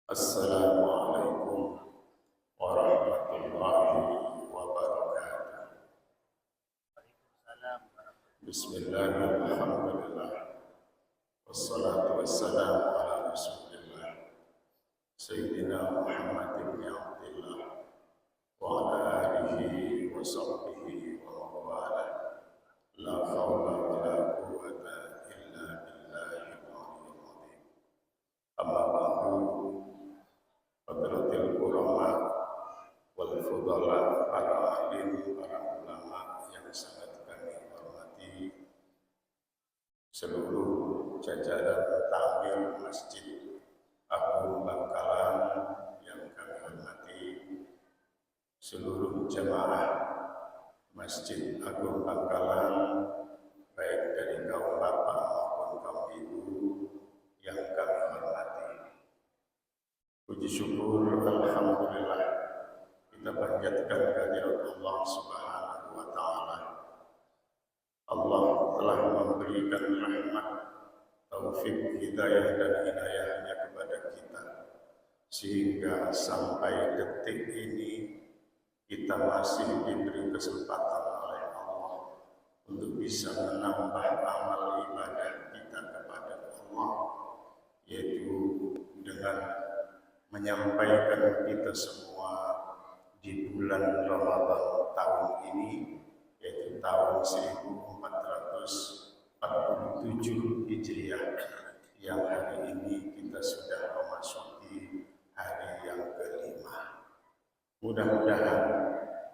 Assalamualaikum warahmatullahi wabarakatuh. Bismillahirrahmanirrahim. Wassalatu wassalamu ala Rasulillah Sayyidina Muhammad ibn Abdillah wa ala alihi wa sahbihi wa mawala. La hawla wa la quwwata illa billahil aliyyil azim. Amma ba'du. Hadratil ulama wal fudala, para alim, para ulama yang sangat kami hormati, seluruh jajaran takmir Masjid Agung Bangkalan yang kami hormati, seluruh jamaah Masjid Agung Bangkalan, baik dari kaum bapak maupun kaum ibu yang kami hormati. Puji syukur, alhamdulillah, kita panjatkan kehadirat Allah Subhanahu wa Ta'ala. Allah telah memberikan rahmat, taufik, hidayah dan inayahnya kepada kita, sehingga sampai detik ini kita masih diberi kesempatan oleh Allah untuk bisa menambah amal ibadah kita kepada Allah, yaitu dengan menyampaikan kita semua di bulan Ramadan tahun ini, yaitu tahun 1447 Hijriah, yang hari ini kita sudah memasuki hari yang kelima. Mudah-mudahan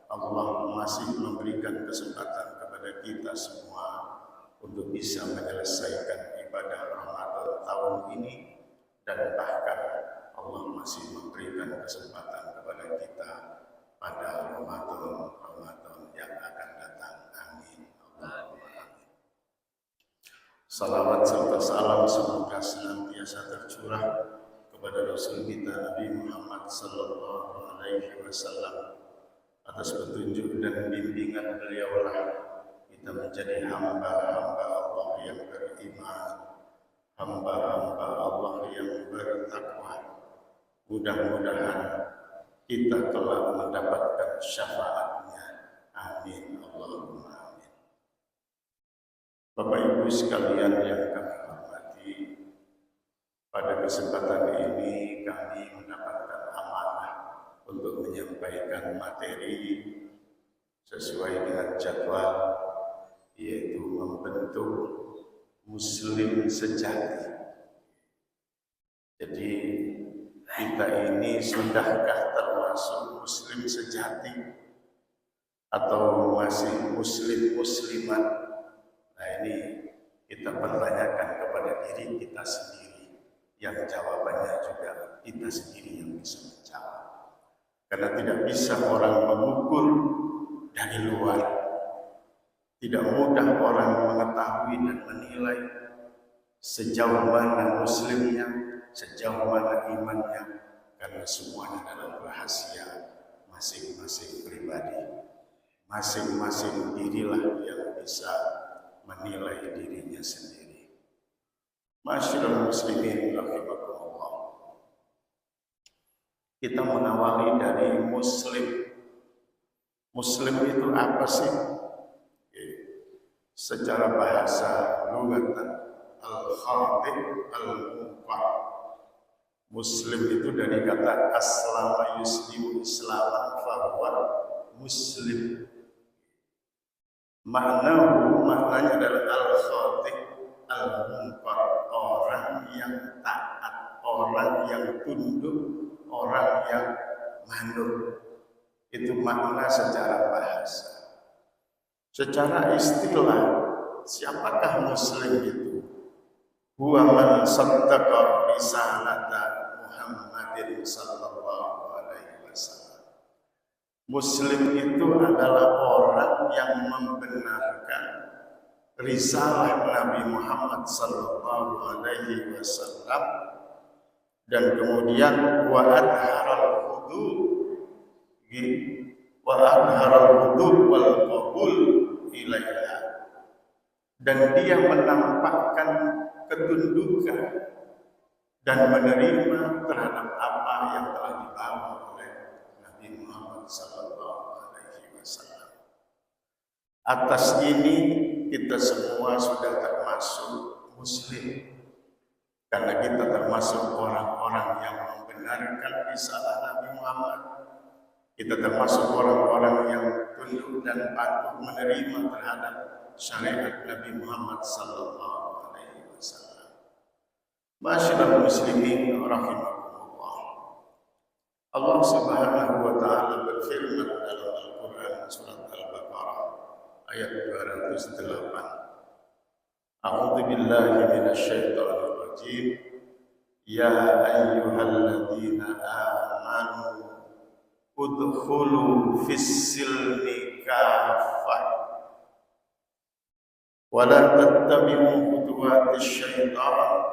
Allah masih memberikan kesempatan kepada kita semua untuk bisa menyelesaikan ibadah Ramadan tahun ini, dan bahkan Allah masih memberikan kesempatan kepada kita pada Ramadan yang akan datang. Amin. Allahumma amin. Salawat serta salam semoga senantiasa tercurah kepada Rasul kita Nabi Muhammad sallallahu alaihi wasallam. Atas petunjuk dan bimbingan beliaulah kita menjadi hamba-hamba Allah yang beriman, hamba-hamba Allah yang bertakwa. Mudah-mudahan kita telah mendapatkan syafaatnya. Amin. Allahumma amin. Bapak Ibu sekalian yang kami hormati, pada kesempatan ini kami mendapatkan amanah untuk menyampaikan materi sesuai dengan jadwal, yaitu membentuk muslim sejati. Jadi kita ini sudahkah termasuk muslim sejati atau masih muslimat? Nah, ini kita pertanyakan kepada diri kita sendiri, yang jawabannya juga kita sendiri yang bisa menjawab. Karena tidak bisa orang mengukur dari luar. Tidak mudah orang mengetahui dan menilai sejauh mana muslimnya, sejauh mana imannya, karena semuanya adalah rahasia masing-masing pribadi. Masing-masing dirilah yang bisa menilai dirinya sendiri. Masyaallah muslimin rahimakumullah. Kita mengawali dari muslim. Muslim itu apa sih? Secara bahasa lugatan, al-khatib al-muqah. Muslim itu dari kata aslama yuslimu islaman fahuwa muslim. Maknanya adalah al-khatib al-muqah, orang yang taat, orang yang tunduk, orang yang manut. Itu makna secara bahasa. Secara istilah, siapakah muslim itu? Huwa man saddaqa risalata Muhammadin sallallahu alaihi wasallam. Muslim itu adalah orang yang membenarkan risalah Nabi Muhammad sallallahu alaihi wasallam, dan kemudian wa adharal wudu wal qabul ilaiha, dan dia menampakkan ketundukan dan menerima terhadap apa yang telah dibawa oleh Nabi Muhammad SAW. Atas ini kita semua sudah termasuk Muslim, karena kita termasuk orang-orang yang membenarkan risalah Nabi Muhammad. Kita termasuk orang-orang yang tunduk dan patuh menerima terhadap syariat Nabi Muhammad SAW. Masyaallah muslimin rahimakumullah. Allah Subhanahu wa taala berfirman dalam Al-Qur'an surat Al-Baqarah ayat 208. A'udzu billahi minasyaitonir rajim. Ya ayyuhalladzina amanu udkhulu fis-silmi kaffah wa la tattabi'u khutuwatis syaitan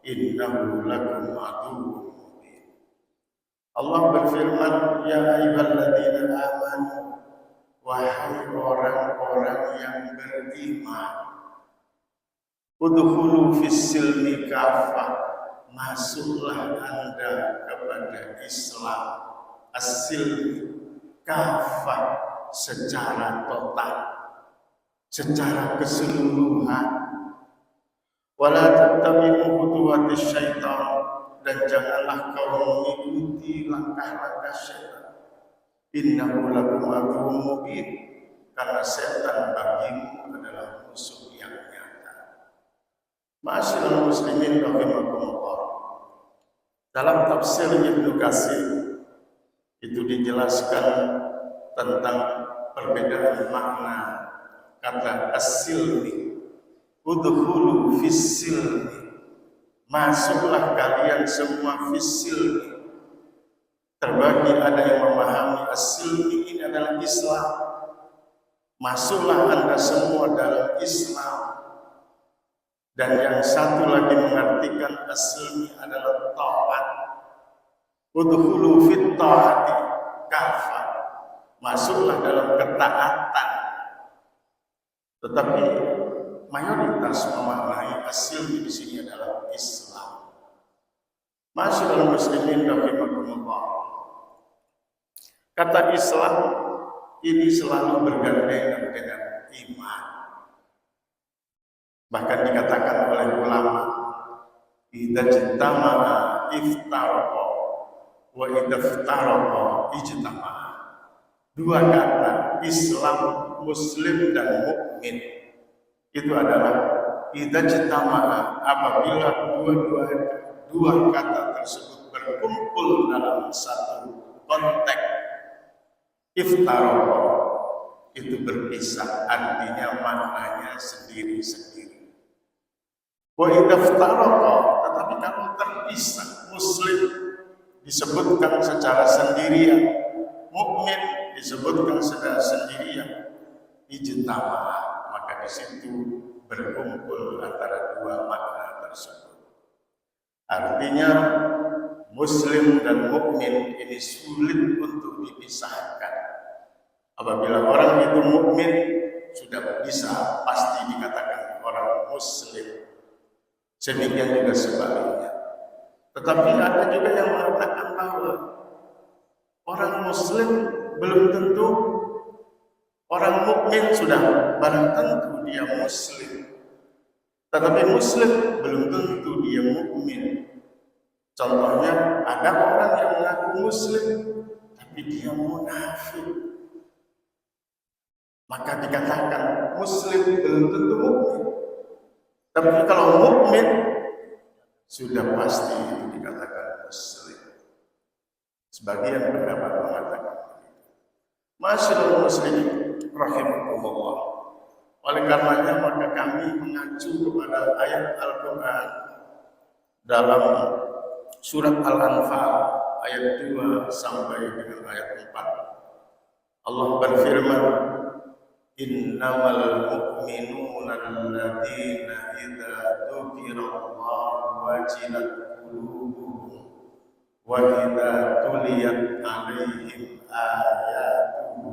innahu lakum aduwwun mubin. Allah berfirman, ya ayyuhalladzina amanu, wahai orang-orang yang beriman, udkhulu fis-silmi kaffah, masuklah Anda kepada Islam as-silmi kaffah, secara total, secara keseluruhan. Wala tattabi'u khutuwatis syaitan, dan janganlah kau mengikuti langkah-langkah syaitan. Innahu lakum aduwwun mubin, karena setan bagimu adalah musuh yang nyata. Ma'asyiral muslimin rahimakumullah. Dalam tafsir Ibnu Katsir itu dijelaskan tentang perbedaan makna kata as-silmi. Udkhulu fis-silmi, masuklah kalian semua fis-silmi. Terbagi ada yang memahami as-silmi ini adalah Islam. Masuklah Anda semua dalam Islam. Dan yang satu lagi mengartikan as-silmi adalah taat. Udkhulu fit taati kaffah, masuklah dalam ketaatan. Tetapi mayoritas memaknai as-silmi di sini adalah Islam. Masyaallah muslimin rahimakumullah. Kata Islam ini selalu bergandengan dengan iman. Bahkan dikatakan oleh ulama, idza jtama'a iftaraqa wa idza iftaraqa ijtama'a. Dua kata Islam, Muslim dan mukmin itu adalah idza jtama'a, apabila dua kata tersebut berkumpul dalam satu konteks. Iftaraqa itu berpisah, artinya maknanya sendiri-sendiri. Wa idza iftaraqa, tetapi kalau terpisah, Muslim disebutkan secara sendirian, mukmin disebutkan secara sendirian, ijtama'a, maka di situ berkumpul antara dua makna tersebut. Artinya Muslim dan mukmin ini sulit untuk dipisahkan. Apabila orang itu mukmin, sudah bisa pasti dikatakan orang Muslim. Demikian juga sebaliknya. Tetapi ada juga yang mengatakan bahwa orang Muslim belum tentu orang mukmin, sudah barang tentu dia Muslim. Tetapi Muslim belum tentu dia mukmin. Contohnya, ada orang yang mengaku Muslim tapi dia munafik, maka dikatakan Muslim belum tentu mukmin. Tapi kalau mukmin sudah pasti itu dikatakan Muslim. Sebagian pendapat mengatakan masyaallah muslimin rahimakumullah. Oleh karenanya maka kami mengacu kepada ayat Al-Qur'an dalam surat Al-Anfal ayat 2 sampai dengan ayat 4. Allah berfirman, innamal mu'minuna alladzina idza dzukirallahu wajilat qulubuhum wa idza tuliyat 'alaihim ayatuhu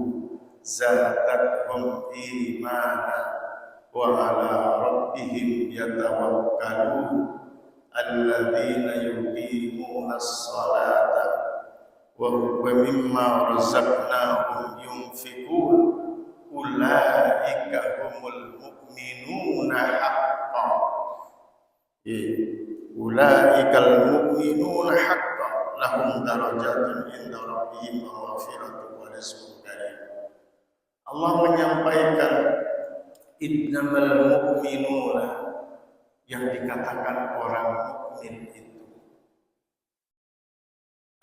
zadatuhum imana wa 'ala rabbihim yatawakkalun alladzina yuqimuna as-salata wa mimma razaqnahum yunfiqun ulaika humul mu'minuna haqqan. Ulaikal mu'minuna haqqan lahum darajatun inda rabbihim wa maghfiratun wa rizqun karim. Allah menyampaikan innamal mu'minuna, yang dikatakan orang mukmin itu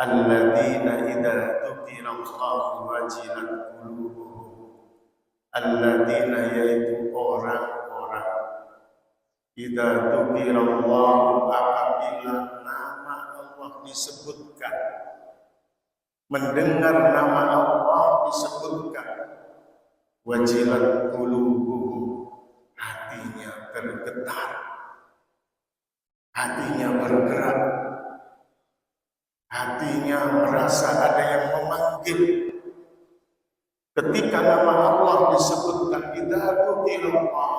alladzina idza dzukirallahu wajilat qulubuhum. Alladzina, yaitu orang-orang idza dzukirallahu, apabila nama Allah disebutkan, mendengar nama Allah disebutkan, wajilat qulubuhum, hatinya tergetar, hatinya bergerak, hatinya merasa ada yang memanggil. Ketika nama Allah disebutkan, idza dzukirallah,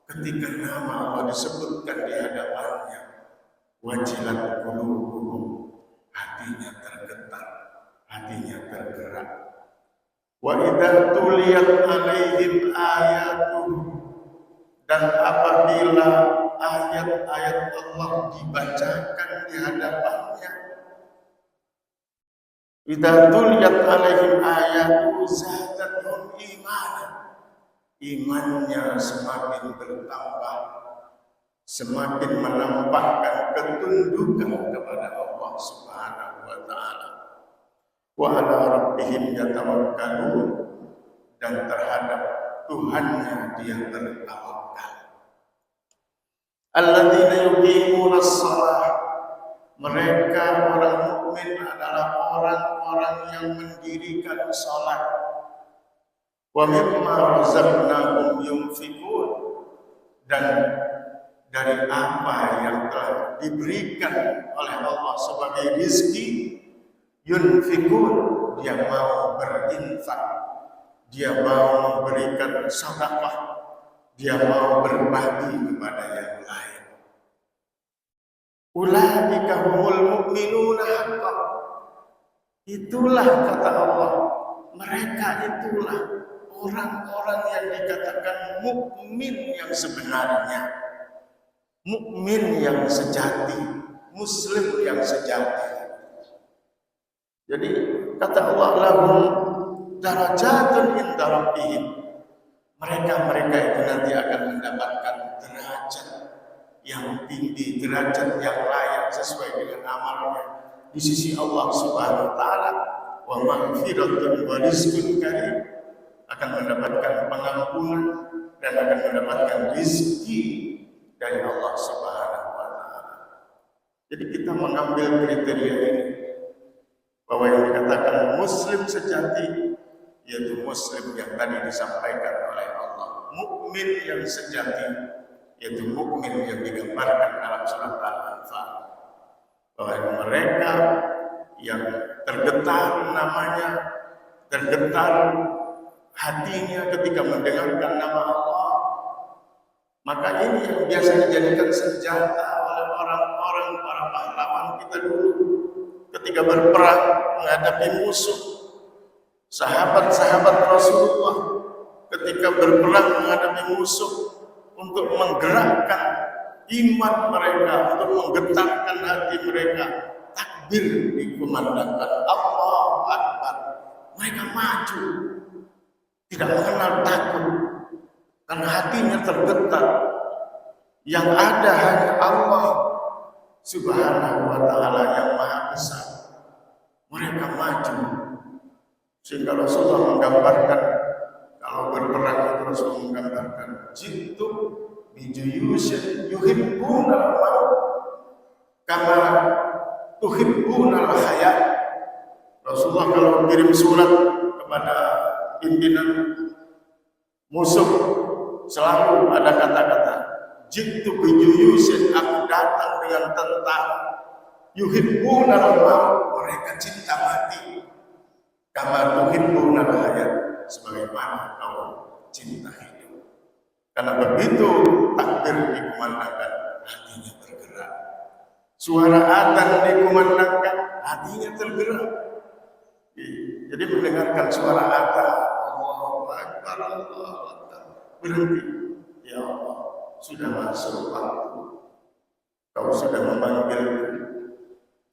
ketika nama Allah disebutkan di hadapannya, wajilat qulubuhum, hatinya tergetar, hatinya tergerak. Wa idza tuliyat alaihim ayatuh, dan apabila ayat-ayat Allah dibacakan di hadapannya, idza tuliyat alaihim ayatuh zadatuhum imanan, imannya semakin bertambah, semakin menampakkan ketundukan kepada Allah Subhanahu wa taala. Wa ala rabbihim yatawakkalun, dan terhadap Tuhannya dia bertawakal. Alladzina yuqimuna shalah, mereka orang mukmin adalah orang-orang yang mendirikan salat. Wa mimma razaqnahum yunfiqun, dan dari apa yang telah diberikan oleh Allah sebagai rizki, yunfiqun, dia mau berinfak, dia mau memberikan sedekah, dia mau berbagi kepada yang lain. Ulaika humul mu'minuna haqqan, itulah kata Allah, mereka itulah orang-orang yang dikatakan mukmin yang sebenarnya, mukmin yang sejati, muslim yang sejati. Jadi kata Allah, lahum darajatun inda rabbihim, mereka itu nanti akan mendapatkan derajat yang tinggi, derajat yang layak sesuai dengan amalnya di sisi Allah Subhanahu wa taala. Wa maghfiratun wa rizqun karim, akan mendapatkan pengampunan dan akan mendapatkan rezeki dari Allah Subhanahu wa taala. Jadi kita mengambil kriteria ini, bahwa yang dikatakan muslim sejati yaitu muslim yang tadi disampaikan oleh Allah, mukmin yang sejati yaitu mukmin yang digambarkan dalam surat Al-Anfal, bahwa mereka yang tergetar namanya, tergetar hatinya ketika mendengarkan nama Allah, maka ini yang biasa dijadikan senjata oleh orang-orang para pahlawan kita dulu ketika berperang menghadapi musuh. Sahabat-sahabat Rasulullah ketika berperang menghadapi musuh, untuk menggerakkan iman mereka, untuk menggetarkan hati mereka, takbir dikumandangkan, Allahu Akbar, mereka maju, tidak mengenal takut, karena hatinya tergetar. Yang ada hanya Allah Subhanahu wa taala yang maha besar. Mereka maju, sehingga Rasulullah menggambarkan, kalau berperang itu Rasulullah menggambarkan, jitu bijuyusin yuhibbunal maut kama tuhibbunal hayat. Rasulullah kalau kirim surat kepada pimpinan musuh selalu ada kata-kata jitu bijuyusin, aku datang dengan tentara, yuhibbunal maut, mereka cinta mati, kama tuhibbunal hayat, sebagaimana kau cinta hidup. Karena begitu takbir dikumandangkan, hatinya bergerak, Suara adzan dikumandangkan, hatinya tergerak. Jadi mendengarkan suara adzan, Allahu Akbar, Allahu Akbar, berhenti. Ya Allah, sudah masuk waktu. Kau sudah memanggil.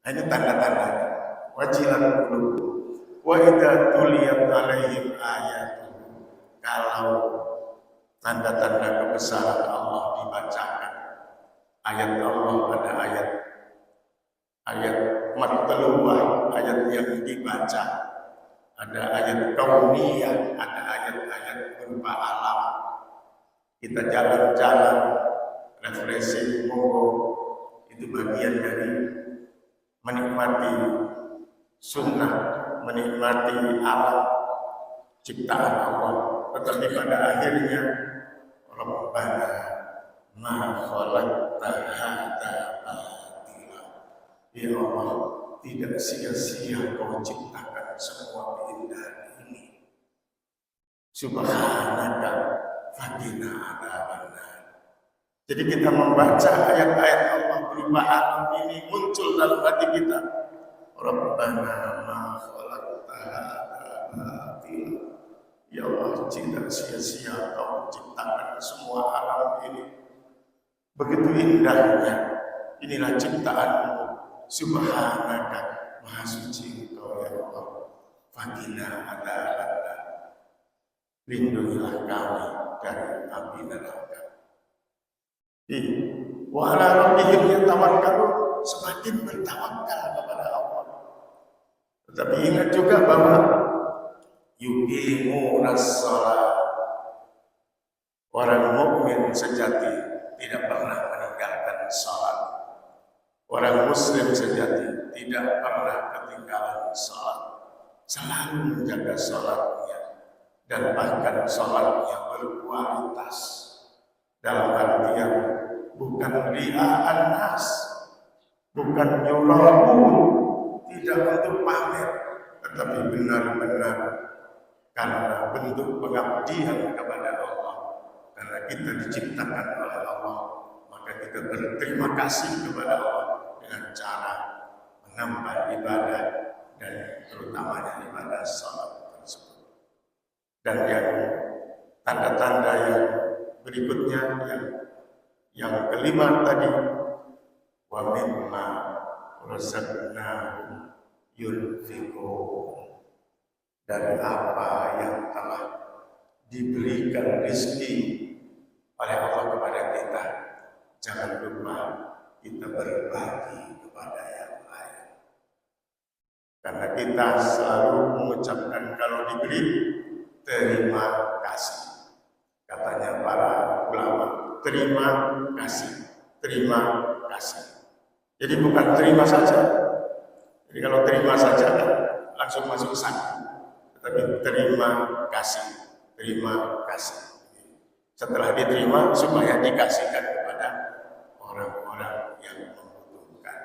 Ini tanda-tanda. Wajilan qulubuhum wa idza tuliyat alaihim ayatu. Kalau tanda-tanda kebesaran Allah dibacakan, ayat Allah ada ayat matluwah, ayat yang dibaca, ada ayat kauniyah, ada ayat-ayat berupa alam. Kita jalan-jalan refreshing, itu bagian dari menikmati sunnah, menikmati alam ciptaan Allah. Tetapi pada akhirnya Rabbana ma khalaqta hadza batila. Ya Allah, tidak sia-sia Kau ciptakan semua keindahan ini. Subhanaka faqina adzabannar. Jadi kita membaca ayat-ayat Allah berupa alam ini muncul dalam hati kita. Rabbana ma khalaqta hadza batila. Ya Allah, tidak sia-sia Kau ciptakan semua alam ini. Begitu indahnya. Inilah ciptaan-Mu. Subhanaka, Maha Suci Engkau ya Allah. Faqina adzabannar. Lindungilah kami dari api neraka. Wa ala rabbihim yatawakkalun, semakin bertawakal kepada Allah. Tetapi ingat juga bahwa yuqimunas shalah, orang mukmin sejati tidak pernah meninggalkan salat. Orang muslim sejati tidak pernah ketinggalan salat, selalu menjaga salatnya, dan bahkan salatnya berkualitas. Dalam artian bukan ria'an nas, bukan nyurahun, tidak untuk pamer, tetapi benar-benar karena bentuk pengabdian kepada Allah. Karena kita diciptakan oleh Allah, maka kita berterima kasih kepada Allah dengan cara menambah ibadah, dan terutamanya ibadah salat tersebut. Dan yang tanda-tanda yang berikutnya, yang kelima tadi, wa mimma razaqnahum yunfiqun, dari apa yang telah diberikan rezeki oleh Allah kepada kita, jangan lupa kita berbagi kepada yang lain. Karena kita selalu mengucapkan kalau diberi terima kasih. Katanya para ulama, terima kasih, terima kasih. Jadi bukan terima saja. Jadi kalau terima saja kan langsung masuk sana. Tetapi terima kasih, terima kasih. Setelah diterima supaya dikasihkan kepada orang-orang yang membutuhkan.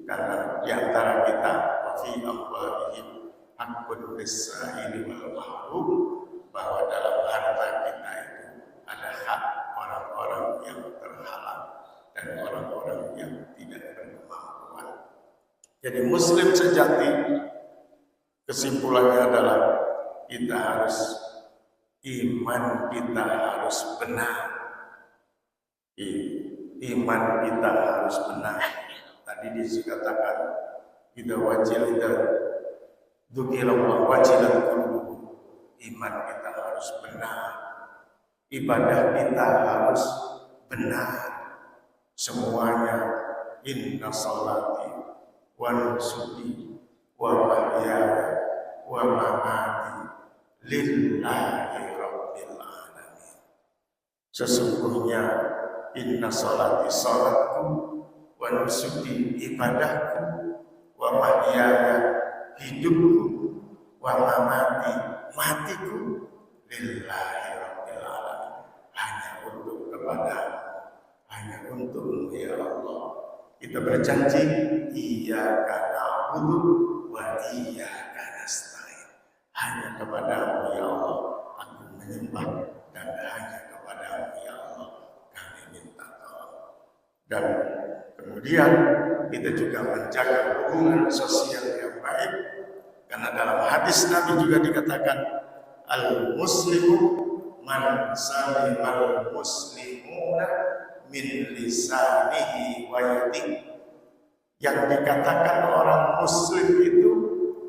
Karena di antara kita wa fi amwalihim haqqun lis-sa'ili wal mahrum, bahwa dalam harta kita itu ada hak orang-orang yang terhalang dan orang-orang yang tidak berkemampuan. Jadi muslim sejati kesimpulannya adalah kita harus, iman kita harus benar. Iman kita harus benar. Tadi dikatakan kita wajib dan dzukirallah wajilan qulubuhum. Iman kita harus benar, ibadah kita harus benar, semuanya. Inna sholati wa nusuki wa mahyaya wa mamati lillahi rabbil alamin. Sesungguhnya inna sholati, sholatku, wa nusuki, ibadahku, wa mahyaya, hidupku, wa mamati, matiku, lillahi rabbil alamin, hanya untuk kepadamu, hanya untukmu ya Allah. Kita berjanji, iyyaka na'budu wa iyyaka nasta'in, hanya kepadamu ya Allah aku menyembah, dan hanya kepadamu ya Allah kami minta tolong. Dan Kemudian kita juga menjaga hubungan sosial yang baik, karena dalam hadis Nabi juga dikatakan al-muslimu man salimal muslimuna min lisanihi wa yadihi. Yang dikatakan orang muslim itu,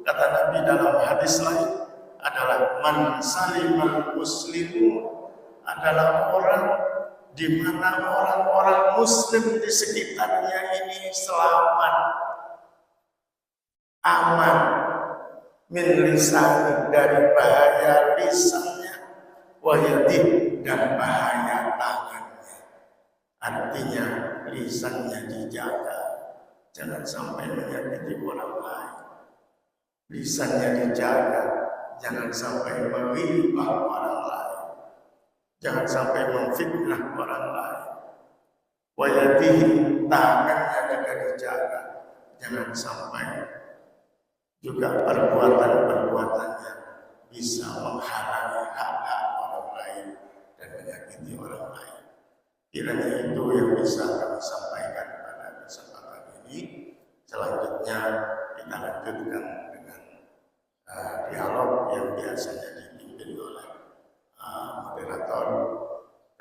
kata Nabi dalam hadis lain, adalah man salimal muslimun, adalah orang di mana orang-orang muslim di sekitarnya ini selamat, aman, min lisani, dari bahaya lisannya, wayadi, dan bahaya tangannya. Artinya lisannya dijaga, jangan sampai menyakiti orang lain. Lisannya dijaga, jangan sampai menghibah orang lain, jangan sampai memfitnah orang lain. Wayadihi, tangannya juga dijaga, jangan sampai juga perbuatan-perbuatannya bisa menghalangi hak-hak orang lain dan menyakiti orang lain. Kiranya itu yang bisa kami sampaikan pada kesempatan ini. Selanjutnya kita lanjutkan dengan dialog yang biasanya dipimpin oleh moderator.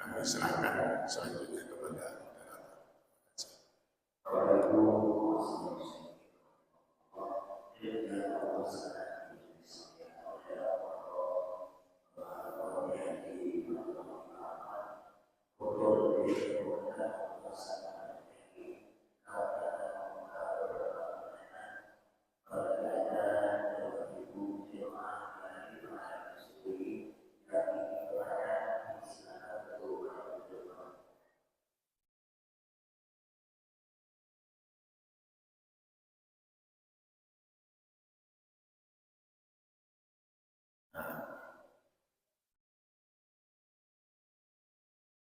Kami serahkan selanjutnya kepada moderator.